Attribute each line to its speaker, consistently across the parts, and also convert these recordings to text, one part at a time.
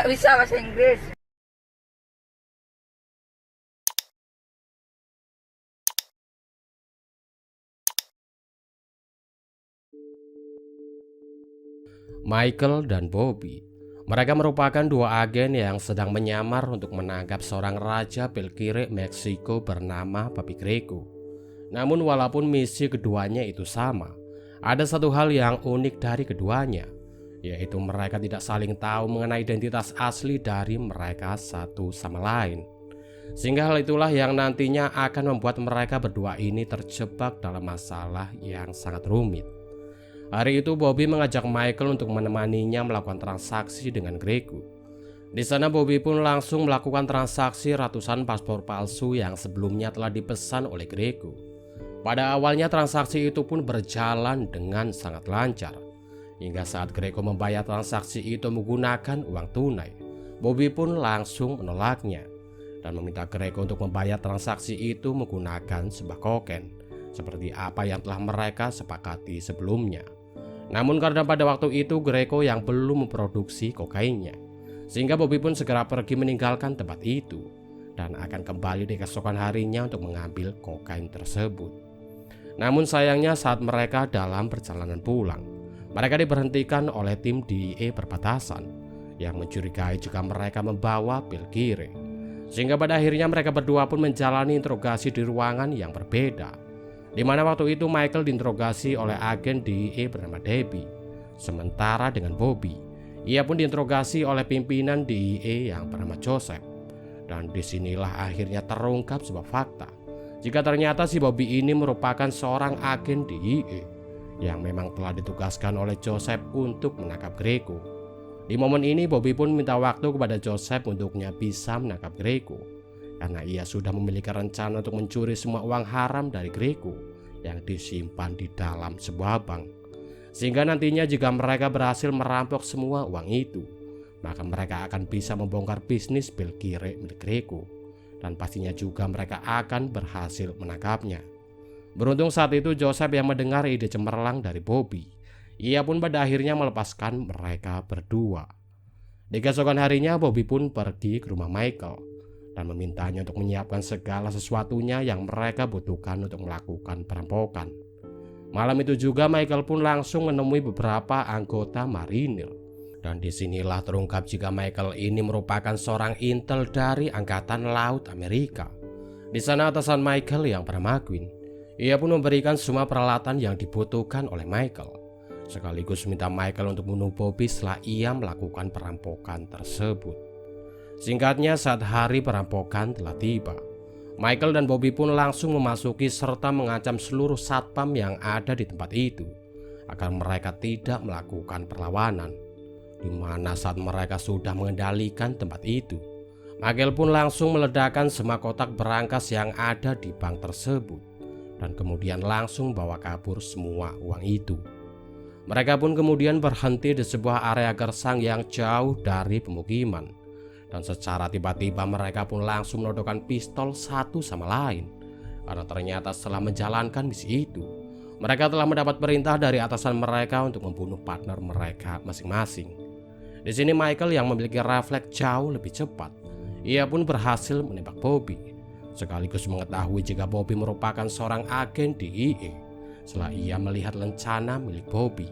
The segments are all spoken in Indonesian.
Speaker 1: nggak bisa bahasa Inggris.
Speaker 2: Michael dan Bobby. Mereka merupakan dua agen yang sedang menyamar untuk menangkap seorang raja pil kiri Meksiko bernama Papi Greco. Namun walaupun misi keduanya itu sama, ada satu hal yang unik dari keduanya, yaitu mereka tidak saling tahu mengenai identitas asli dari mereka satu sama lain. Sehingga hal itulah yang nantinya akan membuat mereka berdua ini terjebak dalam masalah yang sangat rumit. Hari itu Bobby mengajak Michael untuk menemaninya melakukan transaksi dengan Greco. Di sana Bobby pun langsung melakukan transaksi ratusan paspor palsu yang sebelumnya telah dipesan oleh Greco. Pada awalnya transaksi itu pun berjalan dengan sangat lancar. Hingga saat Greco membayar transaksi itu menggunakan uang tunai, Bobby pun langsung menolaknya dan meminta Greco untuk membayar transaksi itu menggunakan sebuah koken, seperti apa yang telah mereka sepakati sebelumnya. Namun karena pada waktu itu Greco yang belum memproduksi kokainnya, sehingga Bobby pun segera pergi meninggalkan tempat itu dan akan kembali di keesokan harinya untuk mengambil kokain tersebut. Namun sayangnya saat mereka dalam perjalanan pulang, mereka diberhentikan oleh tim DEA perbatasan yang mencurigai jika mereka membawa pil kiri. Sehingga pada akhirnya mereka berdua pun menjalani interogasi di ruangan yang berbeda, di mana waktu itu Michael diinterogasi oleh agen DEA bernama Debbie. Sementara dengan Bobby, ia pun diinterogasi oleh pimpinan DEA yang bernama Joseph. Dan disinilah akhirnya terungkap sebuah fakta, jika ternyata si Bobby ini merupakan seorang agen DEA yang memang telah ditugaskan oleh Joseph untuk menangkap Greco. Di momen ini Bobby pun minta waktu kepada Joseph untuknya bisa menangkap Greco, karena ia sudah memiliki rencana untuk mencuri semua uang haram dari Greco yang disimpan di dalam sebuah bank. Sehingga nantinya jika mereka berhasil merampok semua uang itu, maka mereka akan bisa membongkar bisnis pil kiri milik Greco, dan pastinya juga mereka akan berhasil menangkapnya. Beruntung saat itu Joseph yang mendengar ide cemerlang dari Bobby, ia pun pada akhirnya melepaskan mereka berdua. Di keesokan harinya Bobby pun pergi ke rumah Michael dan memintanya untuk menyiapkan segala sesuatunya yang mereka butuhkan untuk melakukan perampokan. Malam itu juga Michael pun langsung menemui beberapa anggota marinir. Dan disinilah terungkap jika Michael ini merupakan seorang intel dari Angkatan Laut Amerika. Di sana atasan Michael yang bernama Quinn, ia pun memberikan semua peralatan yang dibutuhkan oleh Michael, sekaligus minta Michael untuk membunuh Bobby setelah ia melakukan perampokan tersebut. Singkatnya, saat hari perampokan telah tiba, Michael dan Bobby pun langsung memasuki serta mengancam seluruh satpam yang ada di tempat itu agar mereka tidak melakukan perlawanan. Di mana saat mereka sudah mengendalikan tempat itu, Michael pun langsung meledakkan semua kotak berangkas yang ada di bank tersebut dan kemudian langsung bawa kabur semua uang itu. Mereka pun kemudian berhenti di sebuah area gersang yang jauh dari pemukiman, dan secara tiba-tiba mereka pun langsung menodongkan pistol satu sama lain, karena ternyata setelah menjalankan misi itu, mereka telah mendapat perintah dari atasan mereka untuk membunuh partner mereka masing-masing. Di sini Michael yang memiliki refleks jauh lebih cepat, ia pun berhasil menembak Bobby, sekaligus mengetahui jika Bobby merupakan seorang agen DEA setelah ia melihat lencana milik Bobby.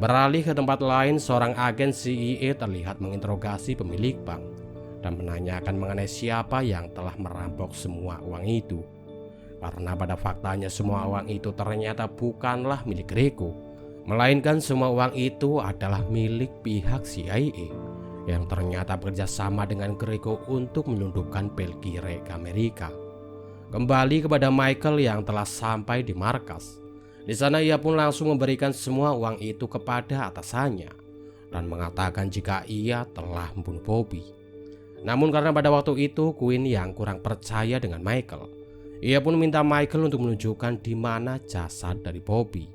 Speaker 2: Beralih ke tempat lain, seorang agen CEA terlihat menginterogasi pemilik bank dan menanyakan mengenai siapa yang telah merampok semua uang itu. Karena pada faktanya semua uang itu ternyata bukanlah milik Greco, melainkan semua uang itu adalah milik pihak CIA yang ternyata bekerja sama dengan Greco untuk menyelundupkan pil kiri ke Amerika. Kembali kepada Michael yang telah sampai di markas. Di sana ia pun langsung memberikan semua uang itu kepada atasannya dan mengatakan jika ia telah membunuh Bobby. Namun karena pada waktu itu Quinn yang kurang percaya dengan Michael, ia pun minta Michael untuk menunjukkan di mana jasad dari Bobby.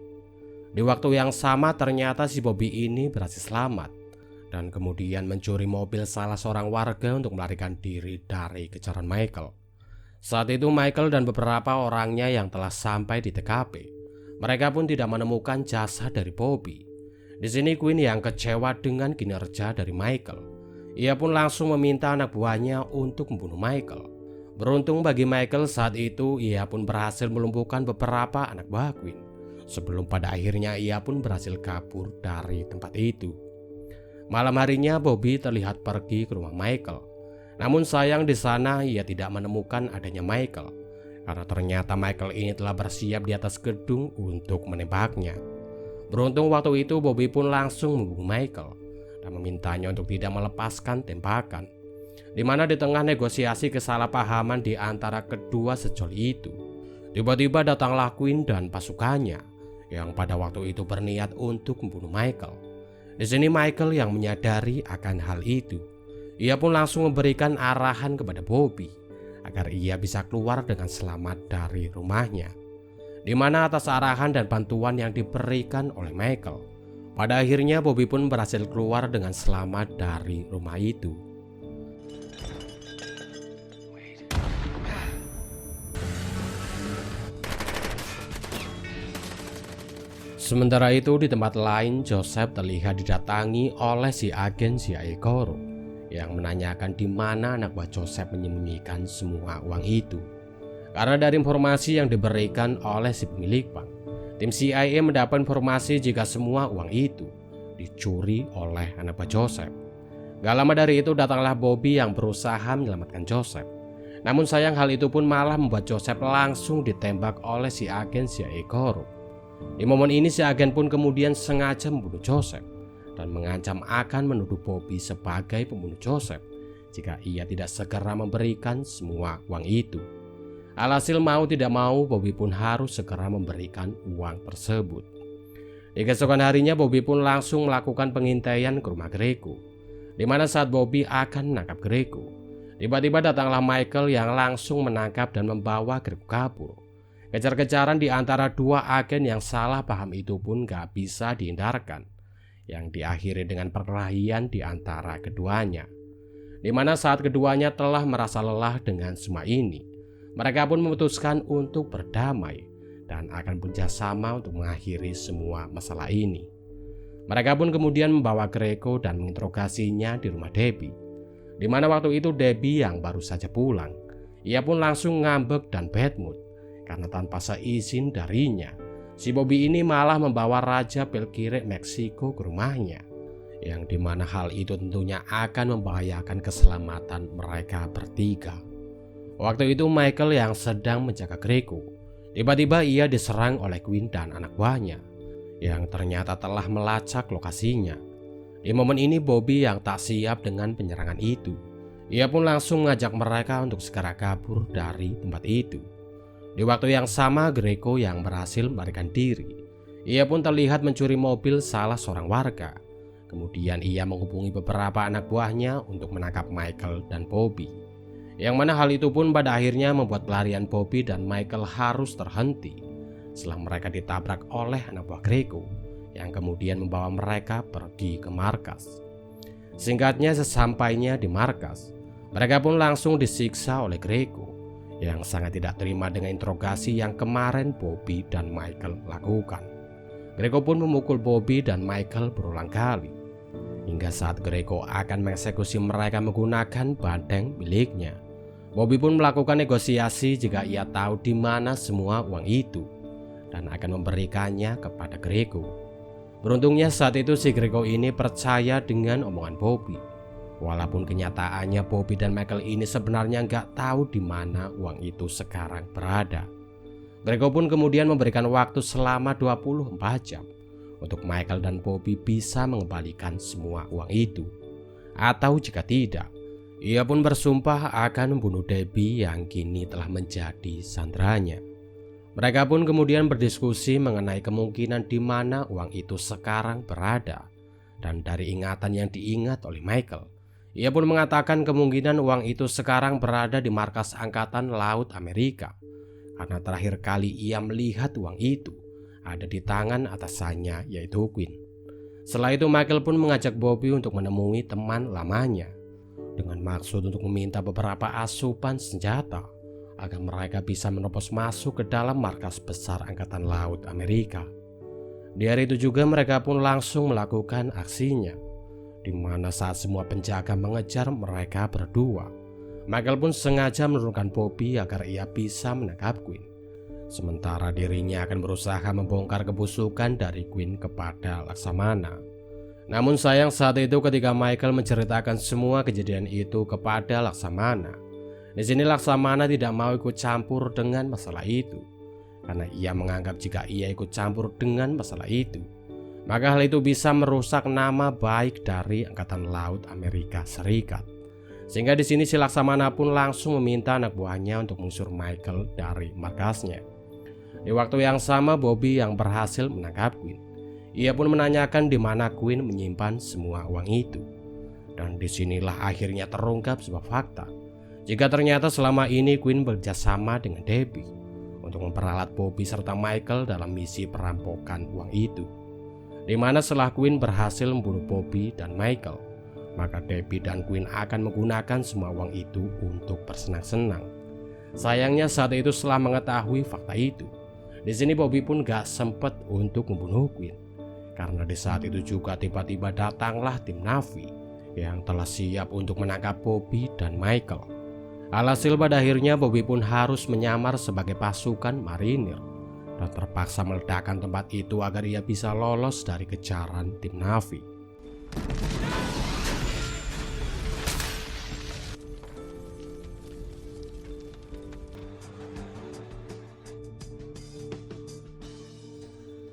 Speaker 2: Di waktu yang sama ternyata si Bobby ini berhasil selamat dan kemudian mencuri mobil salah seorang warga untuk melarikan diri dari kejaran Michael. Saat itu Michael dan beberapa orangnya yang telah sampai di TKP, mereka pun tidak menemukan jasad dari Bobby. Di sini Quinn yang kecewa dengan kinerja dari Michael, Ia pun langsung meminta anak buahnya untuk membunuh Michael. Beruntung bagi Michael saat itu ia pun berhasil melumpuhkan beberapa anak buah Quinn. Sebelum pada akhirnya ia pun berhasil kabur dari tempat itu. Malam harinya Bobby terlihat pergi ke rumah Michael. Namun sayang di sana ia tidak menemukan adanya Michael. Karena ternyata Michael ini telah bersiap di atas gedung untuk menembaknya. Beruntung waktu itu Bobby pun langsung membunuh Michael dan memintanya untuk tidak melepaskan tembakan. Di mana di tengah negosiasi kesalahpahaman di antara kedua sejoli itu, tiba-tiba datanglah Quinn dan pasukannya yang pada waktu itu berniat untuk membunuh Michael. Di sini Michael yang menyadari akan hal itu. Ia pun langsung memberikan arahan kepada Bobby agar ia bisa keluar dengan selamat dari rumahnya. Di mana atas arahan dan bantuan yang diberikan oleh Michael, pada akhirnya Bobby pun berhasil keluar dengan selamat dari rumah itu. Sementara itu di tempat lain Joseph terlihat didatangi oleh si agen CIA korup yang menanyakan di mana anak buah Joseph menyembunyikan semua uang itu. Karena dari informasi yang diberikan oleh si pemilik bank, tim CIA mendapat informasi jika semua uang itu dicuri oleh anak buah Joseph. Gak lama dari itu datanglah Bobby yang berusaha menyelamatkan Joseph. Namun sayang hal itu pun malah membuat Joseph langsung ditembak oleh si agen CIA korup. Di momen ini si agen pun kemudian sengaja membunuh Joseph dan mengancam akan menuduh Bobby sebagai pembunuh Joseph jika ia tidak segera memberikan semua uang itu. Alhasil mau tidak mau Bobby pun harus segera memberikan uang tersebut. Di keesokan harinya Bobby pun langsung melakukan pengintaian ke rumah Greco, di mana saat Bobby akan menangkap Greco, tiba-tiba datanglah Michael yang langsung menangkap dan membawa Greco kabur. Kejar-kejaran di antara dua agen yang salah paham itu pun gak bisa dihindarkan, yang diakhiri dengan perkelahian di antara keduanya. Di mana saat keduanya telah merasa lelah dengan semua ini, mereka pun memutuskan untuk berdamai dan akan bekerjasama untuk mengakhiri semua masalah ini. Mereka pun kemudian membawa Greco dan menginterogasinya di rumah Debbie, di mana waktu itu Debbie yang baru saja pulang. Ia pun langsung ngambek dan bad mood karena tanpa seizin darinya, si Bobby ini malah membawa Raja Pelkire Meksiko ke rumahnya, yang dimana hal itu tentunya akan membahayakan keselamatan mereka bertiga. Waktu itu Michael yang sedang menjaga Greco, tiba-tiba ia diserang oleh Quinn dan anak buahnya, yang ternyata telah melacak lokasinya. Di momen ini Bobby yang tak siap dengan penyerangan itu, ia pun langsung mengajak mereka untuk segera kabur dari tempat itu. Di waktu yang sama Greco yang berhasil melarikan diri. Ia pun terlihat mencuri mobil salah seorang warga. Kemudian ia menghubungi beberapa anak buahnya untuk menangkap Michael dan Bobby. Yang mana hal itu pun pada akhirnya membuat pelarian Bobby dan Michael harus terhenti setelah mereka ditabrak oleh anak buah Greco yang kemudian membawa mereka pergi ke markas. Singkatnya sesampainya di markas, mereka pun langsung disiksa oleh Greco yang sangat tidak terima dengan interogasi yang kemarin Bobby dan Michael lakukan. Greco pun memukul Bobby dan Michael berulang kali, hingga saat Greco akan mengeksekusi mereka menggunakan banteng miliknya. Bobby pun melakukan negosiasi jika ia tahu di mana semua uang itu dan akan memberikannya kepada Greco. Beruntungnya saat itu si Greco ini percaya dengan omongan Bobby. Walaupun kenyataannya Bobby dan Michael ini sebenarnya nggak tahu di mana uang itu sekarang berada. Greco pun kemudian memberikan waktu selama 24 jam untuk Michael dan Bobby bisa mengembalikan semua uang itu. Atau jika tidak, ia pun bersumpah akan membunuh Debbie yang kini telah menjadi sandranya. Mereka pun kemudian berdiskusi mengenai kemungkinan di mana uang itu sekarang berada. Dan dari ingatan yang diingat oleh Michael, ia pun mengatakan kemungkinan uang itu sekarang berada di markas Angkatan Laut Amerika, karena terakhir kali ia melihat uang itu ada di tangan atasannya yaitu Quinn. Setelah itu Michael pun mengajak Bobby untuk menemui teman lamanya dengan maksud untuk meminta beberapa asupan senjata agar mereka bisa menerobos masuk ke dalam markas besar Angkatan Laut Amerika. Di hari itu juga mereka pun langsung melakukan aksinya, di mana saat semua penjaga mengejar mereka berdua, Michael pun sengaja menurunkan Bobby agar ia bisa menangkap Quinn. Sementara dirinya akan berusaha membongkar kebusukan dari Quinn kepada Laksamana. Namun sayang saat itu ketika Michael menceritakan semua kejadian itu kepada Laksamana, di sini Laksamana tidak mau ikut campur dengan masalah itu, karena ia menganggap jika ia ikut campur dengan masalah itu, maka hal itu bisa merusak nama baik dari Angkatan Laut Amerika Serikat. Sehingga di sini si Laksamana pun langsung meminta anak buahnya untuk mengusir Michael dari markasnya. Di waktu yang sama, Bobby yang berhasil menangkap Quinn. Ia pun menanyakan di mana Quinn menyimpan semua uang itu. Dan disinilah akhirnya terungkap sebuah fakta. Jika ternyata selama ini Quinn bekerjasama dengan Debbie untuk memperalat Bobby serta Michael dalam misi perampokan uang itu. Di mana setelah Quinn berhasil membunuh Bobby dan Michael, maka Debbie dan Quinn akan menggunakan semua uang itu untuk bersenang-senang. Sayangnya saat itu setelah mengetahui fakta itu, di sini Bobby pun gak sempet untuk membunuh Quinn, karena di saat itu juga tiba-tiba datanglah tim Navy yang telah siap untuk menangkap Bobby dan Michael. Alhasil pada akhirnya Bobby pun harus menyamar sebagai pasukan marinir dan terpaksa meledakkan tempat itu agar ia bisa lolos dari kejaran tim Navy.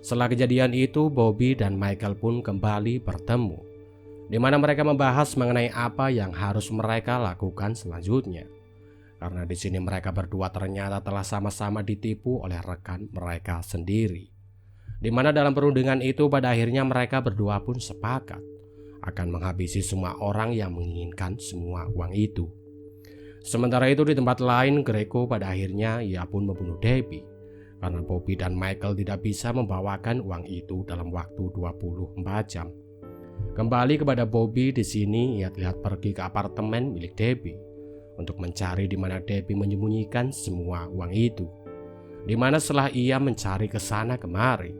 Speaker 2: Setelah kejadian itu, Bobby dan Michael pun kembali bertemu, di mana mereka membahas mengenai apa yang harus mereka lakukan selanjutnya. Karena di sini mereka berdua ternyata telah sama-sama ditipu oleh rekan mereka sendiri. Di mana dalam perundingan itu pada akhirnya mereka berdua pun sepakat akan menghabisi semua orang yang menginginkan semua uang itu. Sementara itu di tempat lain, Greco pada akhirnya ia pun membunuh Debbie karena Bobby dan Michael tidak bisa membawakan uang itu dalam waktu 24 jam. Kembali kepada Bobby, di sini ia terlihat pergi ke apartemen milik Debbie untuk mencari di mana Debbie menyembunyikan semua uang itu. Di mana setelah ia mencari ke sana kemari,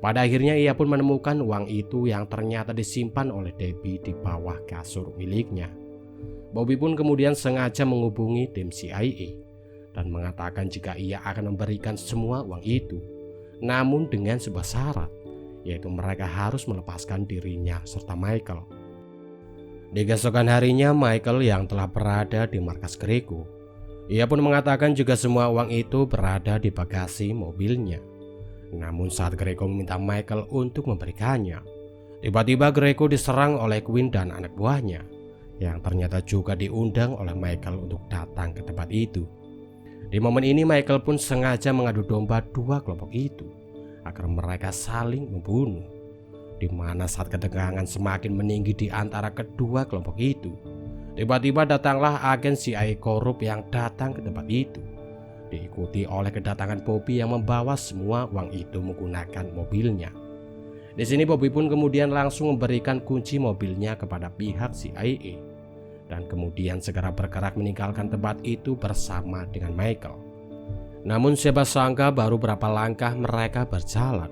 Speaker 2: pada akhirnya ia pun menemukan uang itu yang ternyata disimpan oleh Debbie di bawah kasur miliknya. Bobby pun kemudian sengaja menghubungi tim CIA dan mengatakan jika ia akan memberikan semua uang itu, namun dengan sebuah syarat, yaitu mereka harus melepaskan dirinya serta Michael. Di keesokan harinya, Michael yang telah berada di markas Greco, ia pun mengatakan juga semua uang itu berada di bagasi mobilnya. Namun saat Greco meminta Michael untuk memberikannya, tiba-tiba Greco diserang oleh Quinn dan anak buahnya, yang ternyata juga diundang oleh Michael untuk datang ke tempat itu. Di momen ini Michael pun sengaja mengadu domba dua kelompok itu agar mereka saling membunuh. Di mana saat ketegangan semakin meninggi di antara kedua kelompok itu, tiba-tiba datanglah agen CIA korup yang datang ke tempat itu, diikuti oleh kedatangan Bobby yang membawa semua uang itu menggunakan mobilnya. Di sini Bobby pun kemudian langsung memberikan kunci mobilnya kepada pihak CIA. Dan kemudian segera bergerak meninggalkan tempat itu bersama dengan Michael. Namun siapa sangka baru berapa langkah mereka berjalan,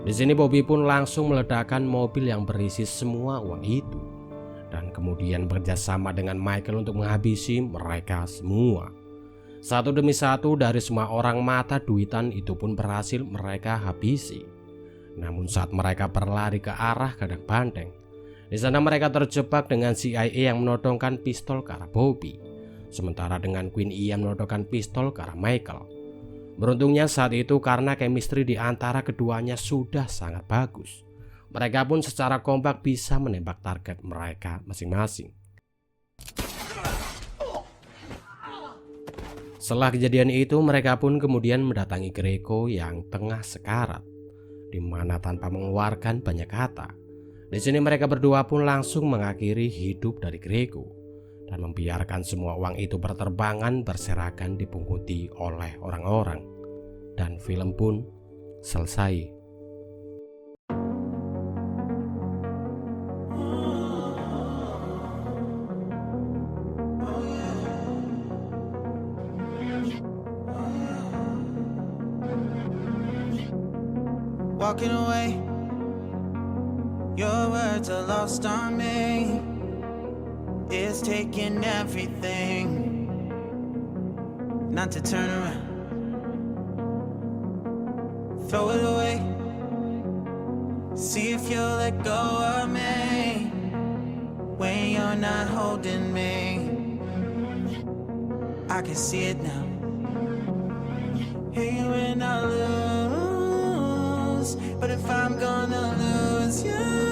Speaker 2: di sini Bobby pun langsung meledakkan mobil yang berisi semua uang itu, dan kemudian bekerjasama dengan Michael untuk menghabisi mereka semua. Satu demi satu dari semua orang mata duitan itu pun berhasil mereka habisi. Namun saat mereka berlari ke arah kandang banteng, di sana mereka terjebak dengan CIA yang menodongkan pistol ke arah Bobby, sementara dengan Quinn ia menodongkan pistol ke arah Michael. Beruntungnya saat itu karena chemistry di antara keduanya sudah sangat bagus, mereka pun secara kompak bisa menembak target mereka masing-masing. Setelah kejadian itu mereka pun kemudian mendatangi Greco yang tengah sekarat, di mana tanpa mengeluarkan banyak kata, di sini mereka berdua pun langsung mengakhiri hidup dari Greco dan membiarkan semua uang itu berterbangan berserakan dipunguti oleh orang-orang. Dan film pun selesai.
Speaker 1: Walking away, Your words are lost on me. It's taking everything not to turn around. Throw it away. See if you'll let go of me when you're not holding me. I can see it now. Hey, when I lose, but if I'm gonna lose you,